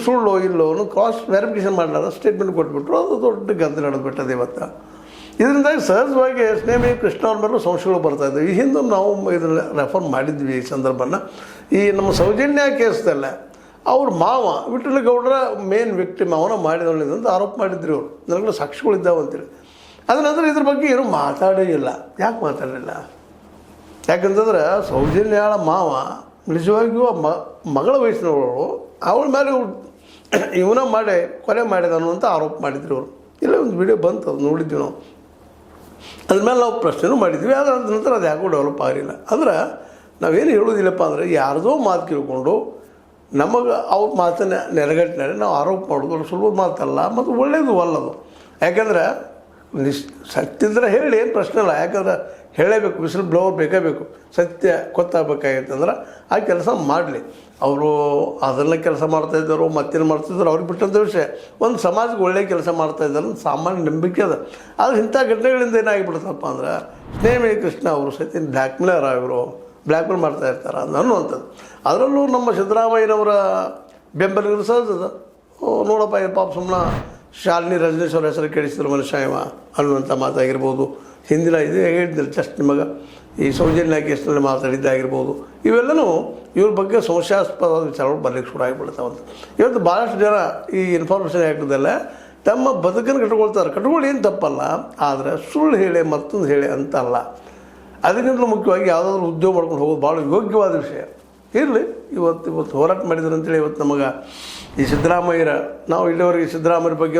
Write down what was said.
ಸುಳ್ಳು ಇಲ್ಲೋ ಅನ್ನೋ ಕ್ರಾಸ್ ವೆರಿಫಿಕೇಷನ್ ಮಾಡಲಾರ ಸ್ಟೇಟ್ಮೆಂಟ್ ಕೊಟ್ಬಿಟ್ರು. ಅದು ದೊಡ್ಡ ಗದ್ದಲ ನಡೆದ್ಬಿಟ್ಟದೆ ಇವತ್ತು. ಇದರಿಂದಾಗಿ ಸಹಜವಾಗಿ ಸ್ನೇಹಿ ಕೃಷ್ಣ ಅವ್ರ ಮೇಲೂ ಸಂಶಯಗಳು ಬರ್ತಾಯಿದ್ವು. ಈ ಹಿಂದೆ ನಾವು ಇದನ್ನು ರೆಫರ್ ಮಾಡಿದ್ವಿ ಈ ಸಂದರ್ಭನ. ಈ ನಮ್ಮ ಸೌಜನ್ಯ ಕೇಸ್ದಲ್ಲ ಅವ್ರ ಮಾವ ವಿಠ್ಠಲಗೌಡರ ಮೇನ್ ವಿಕ್ಟಿಮ್ ಅವನ ಮಾಡಿದವನಿಂದ ಆರೋಪ ಮಾಡಿದ್ರಿ ಅವರು. ನನಗೆಲ್ಲ ಸಾಕ್ಷಿಗಳಿದ್ದಾವೆ ಅಂತೇಳಿ. ಅದ ನಂತರ ಇದ್ರ ಬಗ್ಗೆ ಏನೂ ಮಾತಾಡೇ ಇಲ್ಲ. ಯಾಕೆ ಮಾತಾಡಲಿಲ್ಲ? ಯಾಕಂತಂದ್ರೆ ಸೌಜನ್ಯಾಳ ಮಾವ ನಿಜವಾಗಿಯೂ ಮಗಳ ವಯಸ್ಸಿನವಳು ಅವಳ ಮೇಲೆ ಇವನ ಮಾಡಿ ಕೊಲೆ ಮಾಡಿದ ಅನ್ನುವಂಥ ಆರೋಪ ಮಾಡಿದ್ರು ಅವರು. ಇಲ್ಲ ಒಂದು ವಿಡಿಯೋ ಬಂತು, ಅದು ನೋಡಿದ್ವಿ ನಾವು. ಅದ್ರ ಮೇಲೆ ನಾವು ಪ್ರಶ್ನೆನೂ ಮಾಡಿದ್ವಿ. ಅದ್ರ ನಂತರ ಅದು ಯಾಕೋ ಡೆವಲಪ್ ಆಗಲಿಲ್ಲ. ಅಂದ್ರೆ ನಾವೇನು ಹೇಳೋದಿಲ್ಲಪ್ಪ ಅಂದರೆ ಯಾರ್ದೋ ಮಾತು ಕೇಳಿಕೊಂಡು ನಮಗೆ ಅವ್ರ ಮಾತನ್ನು ನೆರಗಟ್ಟಿನಲ್ಲಿ ನಾವು ಆರೋಪ ಮಾಡೋದು ಸುಲಭ ಮಾತಲ್ಲ ಮತ್ತು ಒಳ್ಳೆಯದು ಅಲ್ಲದು. ಯಾಕಂದ್ರೆ ಸತ್ಯಂದ್ರೆ ಹೇಳಿ ಏನು ಪ್ರಶ್ನೆ ಇಲ್ಲ. ಯಾಕಂದ್ರೆ ಹೇಳಬೇಕು, ವಿಸಿಲ್ ಬ್ಲೋವರ್ ಬೇಕೇ ಬೇಕು. ಸತ್ಯ ಗೊತ್ತಾಗಬೇಕಾಗಿತ್ತಂದ್ರೆ ಆ ಕೆಲಸ ಮಾಡಲಿ. ಅವರು ಅದನ್ನು ಕೆಲಸ ಮಾಡ್ತಾಯಿದ್ದಾರೋ ಮತ್ತೇನು ಮಾಡ್ತಾಯಿದ್ದಾರೋ ಅವ್ರಿಗೆ ಬಿಟ್ಟಂಥ ವಿಷಯ. ಒಂದು ಸಮಾಜಕ್ಕೆ ಒಳ್ಳೆಯ ಕೆಲಸ ಮಾಡ್ತಾಯಿದ್ದಾರೆ ಅಂತ ಸಾಮಾನ್ಯ ನಂಬಿಕೆ ಅದ. ಆದರೆ ಇಂಥ ಘಟನೆಗಳಿಂದ ಏನಾಗಿಬಿಡ್ತಪ್ಪ ಅಂದ್ರೆ ಸ್ನೇಹಿ ಕೃಷ್ಣ ಅವರು ಸತ್ಯ ಬ್ಲ್ಯಾಕ್ಮೇಲರ್ ಆಗಿರೋ ಬ್ಲ್ಯಾಕ್ಮೇಲ್ ಮಾಡ್ತಾಯಿರ್ತಾರೆ ಅನ್ನುವಂಥದ್ದು. ಅದರಲ್ಲೂ ನಮ್ಮ ಸಿದ್ದರಾಮಯ್ಯನವರ ಬೆಂಬಲಿಗರು ಸಹಜದ. ನೋಡಪ್ಪ ಈ ಪಾಪ ಸುಮ್ಮನೆ ಶಾಲಿನಿ ರಜನೀಶ್ ಅವ್ರ ಹೆಸರು ಕೇಳಿಸಿದ್ರು ಮನುಷ್ಯ ಇವ ಅನ್ನುವಂಥ ಮಾತಾಗಿರ್ಬೋದು. ಹಿಂದಿನ ಇದು ಹೇಳಿದ್ದಿಲ್ಲ ಜಸ್ಟ್ ನಿಮಗೆ ಈ ಸೌಜನ್ಯ ಕೇಸ್ನಲ್ಲಿ ಮಾತಾಡಿದ್ದಾಗಿರ್ಬೋದು. ಇವೆಲ್ಲವೂ ಇವ್ರ ಬಗ್ಗೆ ಸಂಶಯಾಸ್ಪದ ವಿಚಾರಗಳು ಬರಲಿಕ್ಕೆ ಶುರು ಆಗಿಬಿಡ್ತಾವಂತ. ಇವತ್ತು ಭಾಳಷ್ಟು ಜನ ಈ ಇನ್ಫಾರ್ಮೇಷನ್ ಹಾಕಿದ್ದಲ್ಲ ತಮ್ಮ ಬದುಕನ್ನು ಕಟ್ಕೊಳ್ಳಿ ಏನು ತಪ್ಪಲ್ಲ. ಆದರೆ ಸುಳ್ಳು ಹೇಳಿ ಮತ್ತೊಂದು ಹೇಳಿ ಅಂತಲ್ಲ. ಅದಕ್ಕಿಂತಲೂ ಮುಖ್ಯವಾಗಿ ಯಾವುದಾದ್ರೂ ಉದ್ಯೋಗ ಮಾಡ್ಕೊಂಡು ಹೋಗೋದು ಭಾಳ ಯೋಗ್ಯವಾದ ವಿಷಯ. ಇರಲಿ, ಇವತ್ತು ಹೋರಾಟ ಮಾಡಿದ್ರು ಅಂತೇಳಿ ಇವತ್ತು ನಮಗೆ ಈ ಸಿದ್ದರಾಮಯ್ಯರ ನಾವು ಇಲ್ಲಿವರೆಗೆ ಸಿದ್ದರಾಮಯ್ಯರ ಬಗ್ಗೆ